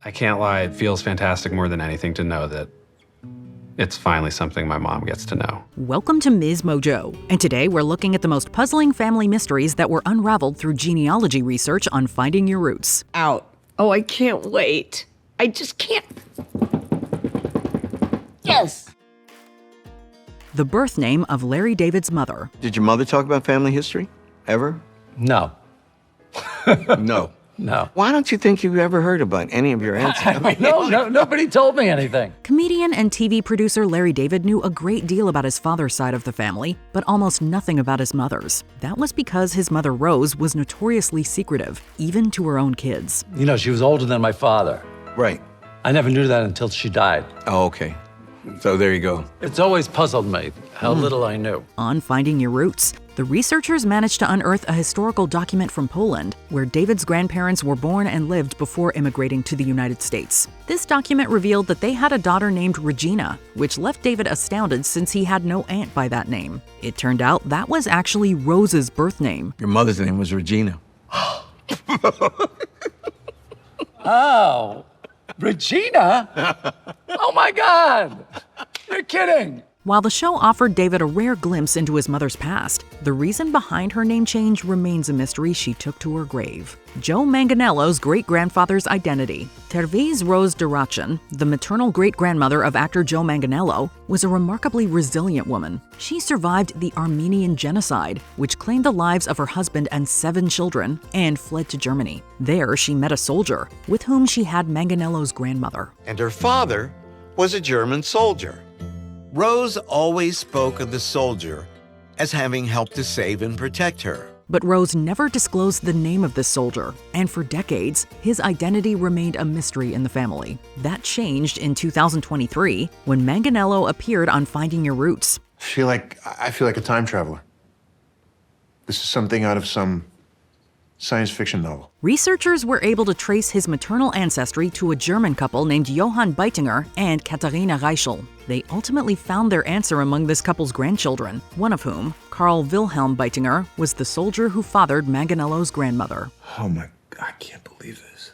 I can't lie, it feels fantastic more than anything to know that it's finally something my mom gets to know. Welcome to Ms. Mojo, and today we're looking at the most puzzling family mysteries that were unraveled through genealogy research on Finding Your Roots. Out. Oh, I can't wait. I just can't. Yes! The birth name of Larry David's mother. Did your mother talk about family history? Ever? No. No. No. Why don't you think you've ever heard about any of your ancestors? No, nobody told me anything. Comedian and TV producer Larry David knew a great deal about his father's side of the family, but almost nothing about his mother's. That was because his mother, Rose, was notoriously secretive, even to her own kids. You know, she was older than my father. Right. I never knew that until she died. Oh, okay. So there you go. It's always puzzled me how little I knew. On Finding Your Roots, the researchers managed to unearth a historical document from Poland where David's grandparents were born and lived before immigrating to the United States. This document revealed that they had a daughter named Regina, which left David astounded since he had no aunt by that name. It turned out that was actually Rose's birth name. Your mother's name was Regina. Oh, Regina? Oh my God! You're kidding! While the show offered David a rare glimpse into his mother's past, the reason behind her name change remains a mystery she took to her grave. Joe Manganiello's great-grandfather's identity. Terviz Rose Duracan, the maternal great-grandmother of actor Joe Manganiello, was a remarkably resilient woman. She survived the Armenian genocide, which claimed the lives of her husband and 7 children, and fled to Germany. There, she met a soldier, with whom she had Manganiello's grandmother. And her father was a German soldier. Rose always spoke of the soldier as having helped to save and protect her. But Rose never disclosed the name of this soldier, and for decades, his identity remained a mystery in the family. That changed in 2023 when Manganiello appeared on Finding Your Roots. I feel like a time traveler. This is something out of some science fiction novel. Researchers were able to trace his maternal ancestry to a German couple named Johann Beitinger and Katharina Reichel. They ultimately found their answer among this couple's grandchildren, one of whom, Karl Wilhelm Beitinger, was the soldier who fathered Manganiello's grandmother. Oh my, I can't believe this.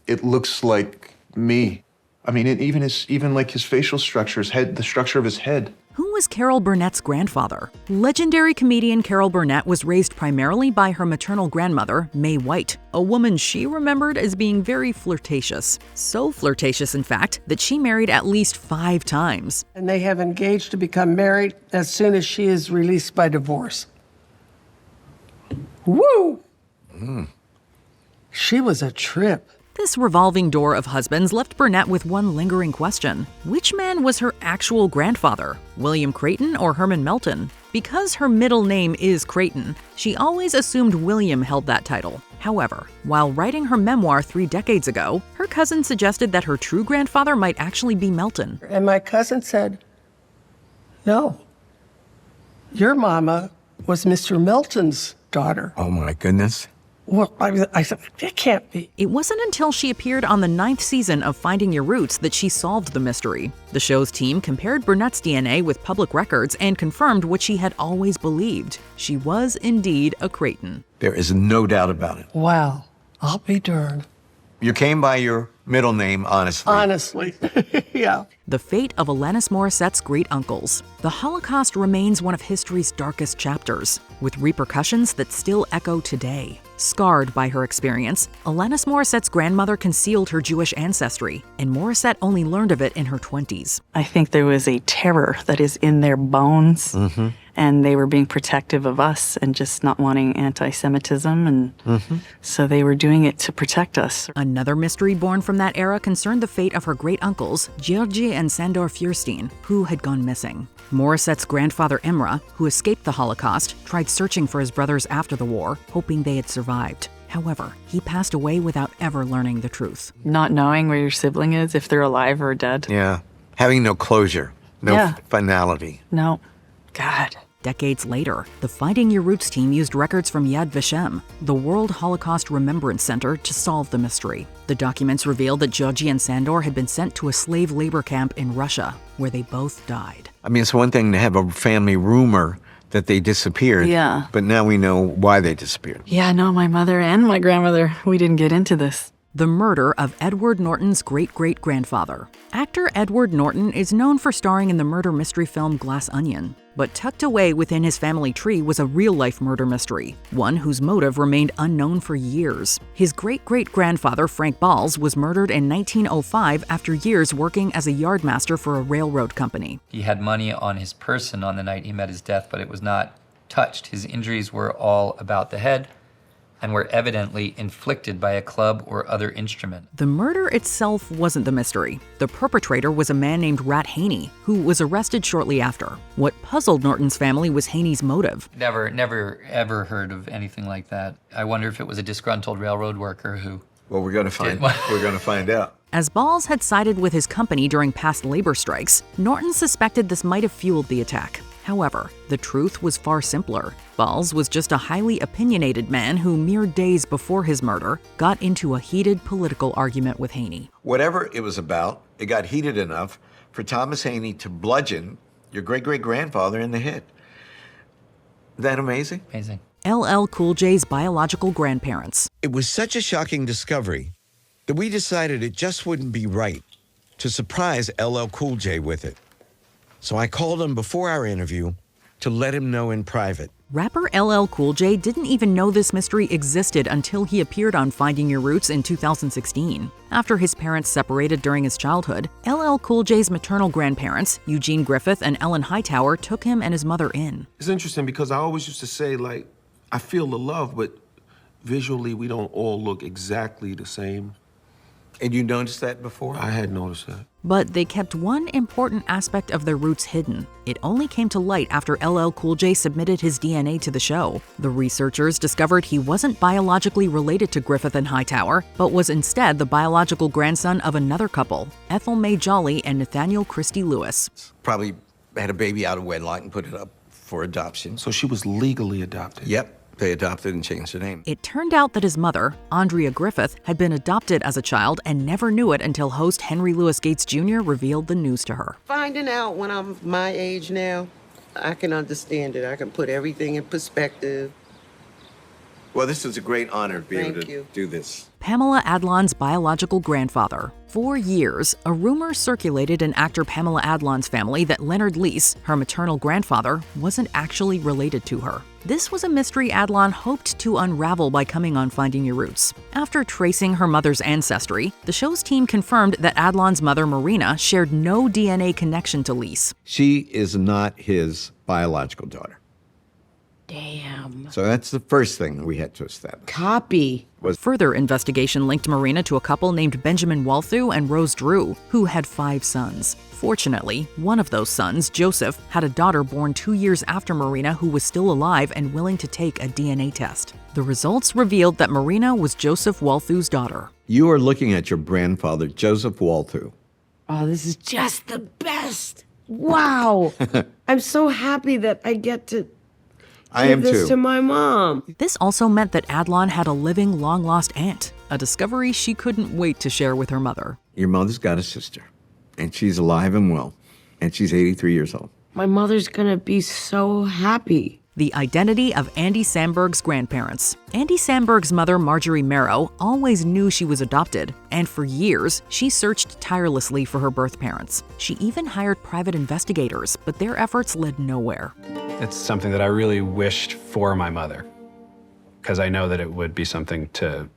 It looks like me. I mean, even like his facial structure, his head, the structure of his head. Who was Carol Burnett's grandfather? Legendary comedian Carol Burnett was raised primarily by her maternal grandmother, Mae White, a woman she remembered as being very flirtatious. So flirtatious, in fact, that she married at least 5 times. And they have engaged to become married as soon as she is released by divorce. Woo! She was a trip. This revolving door of husbands left Burnett with one lingering question. Which man was her actual grandfather? William Creighton or Herman Melton? Because her middle name is Creighton, she always assumed William held that title. However, while writing her memoir 3 decades ago, her cousin suggested that her true grandfather might actually be Melton. And my cousin said, no, your mama was Mr. Melton's daughter. Oh my goodness. Well, I said, it can't be. It wasn't until she appeared on the 9th season of Finding Your Roots that she solved the mystery. The show's team compared Burnett's DNA with public records and confirmed what she had always believed. She was indeed a Creighton. There is no doubt about it. Wow, I'll be darned. You came by your middle name, honestly. Honestly, yeah. The fate of Alanis Morissette's great-uncles. The Holocaust remains one of history's darkest chapters, with repercussions that still echo today. Scarred by her experience, Alanis Morissette's grandmother concealed her Jewish ancestry, and Morissette only learned of it in her 20s. I think there was a terror that is in their bones, and they were being protective of us and just not wanting anti-Semitism, and so they were doing it to protect us. Another mystery born from that era concerned the fate of her great-uncles, Georgi and Sandor Feuerstein, who had gone missing. Morissette's grandfather Imre, who escaped the Holocaust, tried searching for his brothers after the war, hoping they had survived. However, he passed away without ever learning the truth. Not knowing where your sibling is, if they're alive or dead. Yeah. Having no closure, no finality. No. God. Decades later, the Finding Your Roots team used records from Yad Vashem, the World Holocaust Remembrance Center, to solve the mystery. The documents revealed that Georgi and Sandor had been sent to a slave labor camp in Russia, where they both died. I mean, it's one thing to have a family rumor that they disappeared. Yeah. But now we know why they disappeared. Yeah, no, my mother and my grandmother, we didn't get into this. the murder of Edward Norton's great-great-grandfather. Actor Edward Norton is known for starring in the murder mystery film Glass Onion. But tucked away within his family tree was a real-life murder mystery, one whose motive remained unknown for years. His great-great-grandfather, Frank Balls, was murdered in 1905 after years working as a yardmaster for a railroad company. He had money on his person on the night he met his death, but it was not touched. His injuries were all about the head and were evidently inflicted by a club or other instrument. The murder itself wasn't the mystery. The perpetrator was a man named Rat Haney, who was arrested shortly after. What puzzled Norton's family was Haney's motive. Never, ever heard of anything like that. I wonder if it was a disgruntled railroad worker who... Well, we're going to find out. As Balls had sided with his company during past labor strikes, Norton suspected this might have fueled the attack. However, the truth was far simpler. Balls was just a highly opinionated man who, mere days before his murder, got into a heated political argument with Haney. Whatever it was about, it got heated enough for Thomas Haney to bludgeon your great-great-grandfather in the head. Isn't that amazing? Amazing. LL Cool J's biological grandparents. It was such a shocking discovery that we decided it just wouldn't be right to surprise LL Cool J with it. So I called him before our interview to let him know in private. Rapper LL Cool J didn't even know this mystery existed until he appeared on Finding Your Roots in 2016. After his parents separated during his childhood, LL Cool J's maternal grandparents, Eugene Griffith and Ellen Hightower, took him and his mother in. It's interesting because I always used to say, like, I feel the love, but visually we don't all look exactly the same. And you noticed that before? I had noticed that. But they kept one important aspect of their roots hidden. It only came to light after LL Cool J submitted his DNA to the show. The researchers discovered he wasn't biologically related to Griffith and Hightower, but was instead the biological grandson of another couple, Ethel Mae Jolly and Nathaniel Christie Lewis. Probably had a baby out of wedlock and put it up for adoption. So she was legally adopted? Yep. They adopted and changed her name. It turned out that his mother, Andrea Griffith, had been adopted as a child and never knew it until host Henry Louis Gates Jr. revealed the news to her. Finding out when I'm my age now, I can understand it. I can put everything in perspective. Well, this is a great honor to be able to do this. Pamela Adlon's biological grandfather. For years, a rumor circulated in actor Pamela Adlon's family that Leonard Leese, her maternal grandfather, wasn't actually related to her. This was a mystery Adlon hoped to unravel by coming on Finding Your Roots. After tracing her mother's ancestry, the show's team confirmed that Adlon's mother, Marina, shared no DNA connection to Leese. She is not his biological daughter. Damn. So that's the first thing we had to establish. Copy. Further investigation linked Marina to a couple named Benjamin Walthu and Rose Drew, who had 5 sons. Fortunately, one of those sons, Joseph, had a daughter born 2 years after Marina who was still alive and willing to take a DNA test. The results revealed that Marina was Joseph Walthu's daughter. You are looking at your grandfather, Joseph Walthu. Oh, this is just the best. Wow. I'm so happy that I get to give this to my mom. This also meant that Adlon had a living, long-lost aunt, a discovery she couldn't wait to share with her mother. Your mother's got a sister, and she's alive and well, and she's 83 years old. My mother's gonna be so happy. The identity of Andy Samberg's grandparents. Andy Samberg's mother, Marjorie Merrow, always knew she was adopted, and for years, she searched tirelessly for her birth parents. She even hired private investigators, but their efforts led nowhere. It's something that I really wished for my mother, because I know that it would be something to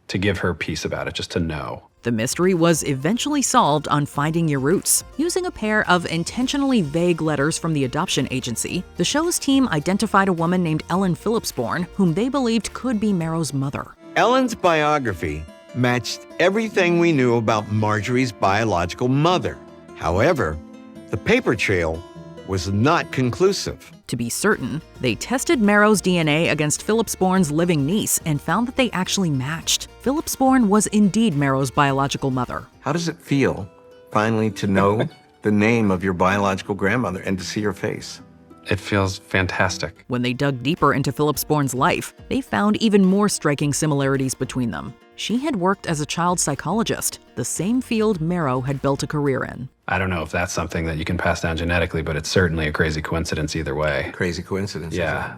give her peace about it, just to know. The mystery was eventually solved on Finding Your Roots. Using a pair of intentionally vague letters from the adoption agency, the show's team identified a woman named Ellen Phillipsborn, whom they believed could be Merrow's mother. Ellen's biography matched everything we knew about Marjorie's biological mother. However, the paper trail was not conclusive. To be certain, they tested Merrow's DNA against Phillipsborn's living niece and found that they actually matched. Phillipsborn was indeed Merrow's biological mother. How does it feel, finally, to know the name of your biological grandmother and to see her face? It feels fantastic. When they dug deeper into Phillipsborn's life, they found even more striking similarities between them. She had worked as a child psychologist, the same field Merrow had built a career in. I don't know if that's something that you can pass down genetically, but it's certainly a crazy coincidence either way. Crazy coincidence. Yeah.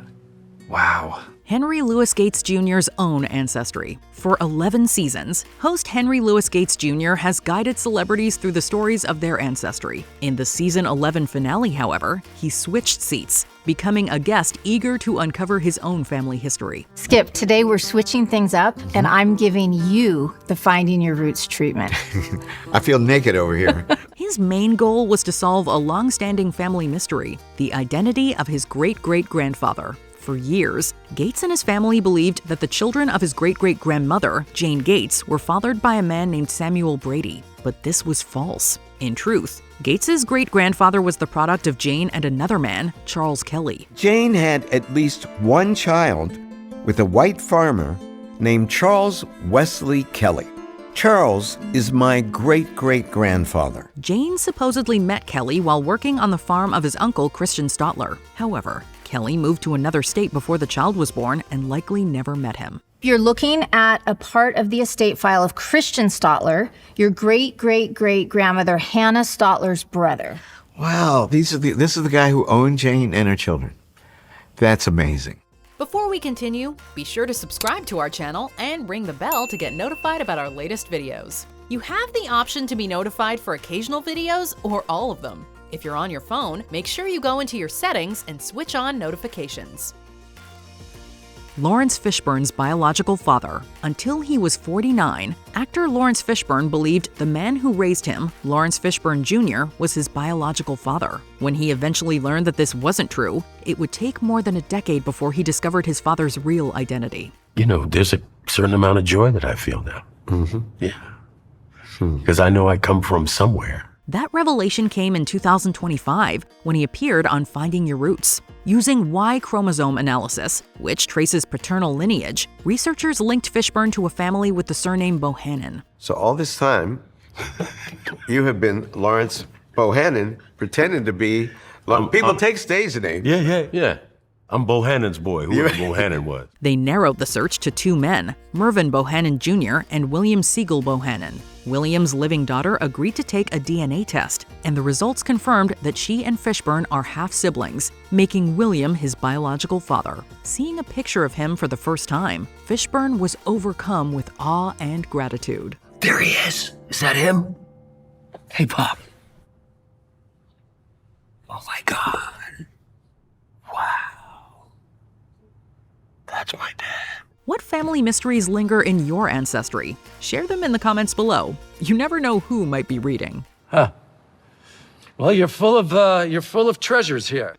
Wow. Henry Louis Gates Jr.'s own Ancestry. For 11 seasons, host Henry Louis Gates Jr. has guided celebrities through the stories of their ancestry. In the season 11 finale, however, he switched seats, becoming a guest eager to uncover his own family history. Skip, today we're switching things up, and I'm giving you the Finding Your Roots treatment. I feel naked over here. His main goal was to solve a long-standing family mystery, the identity of his great-great-grandfather. For years, Gates and his family believed that the children of his great-great-grandmother, Jane Gates, were fathered by a man named Samuel Brady. But this was false. In truth, Gates's great-grandfather was the product of Jane and another man, Charles Kelly. Jane had at least one child with a white farmer named Charles Wesley Kelly. Charles is my great-great-grandfather. Jane supposedly met Kelly while working on the farm of his uncle, Christian Stotler. However, Kelly moved to another state before the child was born and likely never met him. You're looking at a part of the estate file of Christian Stotler, your great-great-great-grandmother Hannah Stotler's brother. Wow, this is the guy who owned Jane and her children. That's amazing. Before we continue, be sure to subscribe to our channel and ring the bell to get notified about our latest videos. You have the option to be notified for occasional videos or all of them. If you're on your phone, make sure you go into your settings and switch on notifications. Laurence Fishburne's biological father. Until he was 49, actor Laurence Fishburne believed the man who raised him, Laurence Fishburne Jr., was his biological father. When he eventually learned that this wasn't true, it would take more than a decade before he discovered his father's real identity. You know, there's a certain amount of joy that I feel now. Yeah. Because I know I come from somewhere. That revelation came in 2025 when he appeared on Finding Your Roots. Using Y chromosome analysis, which traces paternal lineage, researchers linked Fishburne to a family with the surname Bohannon. So all this time, you have been Lawrence Bohannon pretending to be... People take stage names. Yeah. I'm Bohannon's boy, whoever Bohannon was. They narrowed the search to two men, Mervyn Bohannon Jr. and William Siegel Bohannon. William's living daughter agreed to take a DNA test, and the results confirmed that she and Fishburne are half-siblings, making William his biological father. Seeing a picture of him for the first time, Fishburne was overcome with awe and gratitude. There he is. Is that him? Hey, Pop. Oh, my God. Wow. That's my dad. What family mysteries linger in your ancestry? Share them in the comments below. You never know who might be reading. Well, you're full of treasures here.